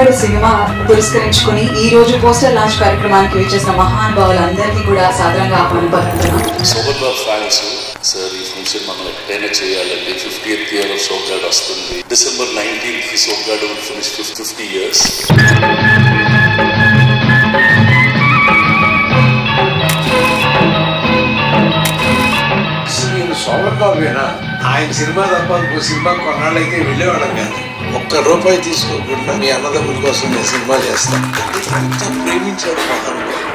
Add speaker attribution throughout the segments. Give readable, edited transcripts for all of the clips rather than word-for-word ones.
Speaker 1: సోగ్గాడు cinema పురస్కరించుకుని ఈ రోజు పోస్టర్ లాంచ్ కార్యక్రమానికి వచ్చేసిన మహానుభావులందరికీ కూడా సాధారణంగా ఆహ్వానం పలుకుతున్నాం.
Speaker 2: సోగ్గాడు ఫ్యాన్స్ సార్ ఈ ఫంక్షన్ మనం ఎక్కడైనా చేయాలండి. 50th year of సోగ్గాడు వస్తుంది. December 19th కి సోగ్గాడు will finish 50 years.
Speaker 3: సోమన్ బాబేనా ఆయన సినిమా తప్ప ఇంకో సినిమా కొన్నాళ్ళైతే వెళ్ళేవాళ్ళం కాదు. ₹1 తీసుకోకుండా మీ అన్నదమ్ముల కోసం నేను సినిమా చేస్తాను. ఎంత ప్రేమించాడు మహానుభావుడు.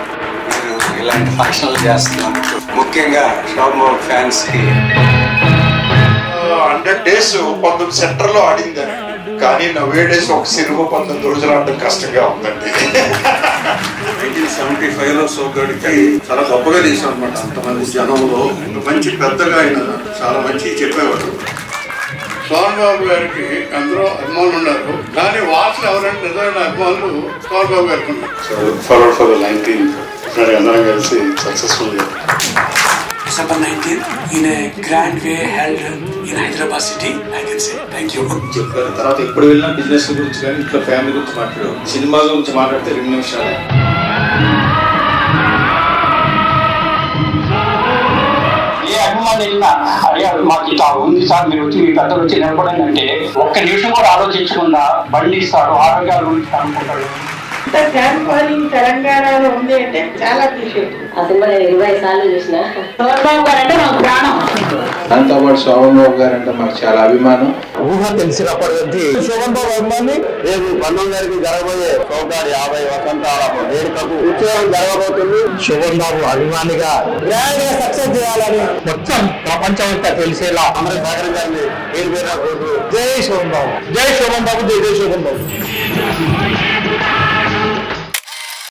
Speaker 4: మీరు ఇలాంటి ఫంక్షన్లు చేస్తున్నాను. ముఖ్యంగా శోభన్ బాబు ఫ్యాన్స్ కి
Speaker 5: 100 days 19 సెంటర్లో ఆడిందని, కానీ నవ్వే డేస్ ఒక సినిమా 19 రోజులు ఆడడం కష్టంగా ఉందండి.
Speaker 6: 1975లో సోగ్గాడికి చాలా గొప్పగా తీసాం అనమాట. అంతమంది జనంలో మంచి పెద్దగా ఆయన చాలా మంచి చెప్పేవాడు. సోమన్ బాబు గారికి అందరూ అభిమానులు ఉన్నారు, కానీ వార్తలు ఎవరంటే నిజమైన అభిమానులు సోమన్ బాబు గారికి ఉన్నారు.
Speaker 2: For the 19th అందరం కలిసి successful
Speaker 7: December 19th in a grand way held in Hyderabad city. I can say thank you.
Speaker 8: చెప్పారు. తర్వాత ఎప్పుడు వెళ్ళినా బిజినెస్ గురించి కానీ ఇంట్లో ఫ్యామిలీ గురించి మాట్లాడు. సినిమా గురించి మాట్లాడితే 2 నిమిషాలే.
Speaker 9: ఏ అభిమానులు వెళ్ళినా అడిగారు, మాకు ఇట్లా ఉంది సార్, మీరు వచ్చి మీ పెద్దలు వచ్చి నిలబడండి అంటే ఒక్క నిమిషం కూడా ఆలోచించకుండా బండి ఇస్తాడు, ఆరోగ్యాల గురించి అనుకుంటాడు.
Speaker 10: ఫ్యాన్ ఫాలోయింగ్ తెలంగాణలో ఉంది అంటే చాలా అప్రిషియేట్. ఆ సినిమా నేను 20 సార్లు చూసిన. శోభన్ బాబు గారు అంటే నాకు ప్రాణం.
Speaker 8: దాంతోపాటు శోభన్ బాబు గారు అంటే మాకు చాలా అభిమానం.
Speaker 3: ఊహ తెలిసినప్పటి నుంచి శోభన్ బాబు అభిమాని. రేపు 19 గారికి జరగబోయే సోగ్గాడు 50 వసంతాల వేడుకకు ఉత్సవం జరగబోతుంది. శోభన్ బాబు అభిమానిగా గ్రాండ్ గా సక్సెస్ చేయాలని మొత్తం ప్రపంచమంతా తెలిసేలా అందరూ సహకరించాలని పేరు పేరు. జై శోభన్ బాబు, జై శోభన్ బాబు, జై జై శోభన్ బాబు.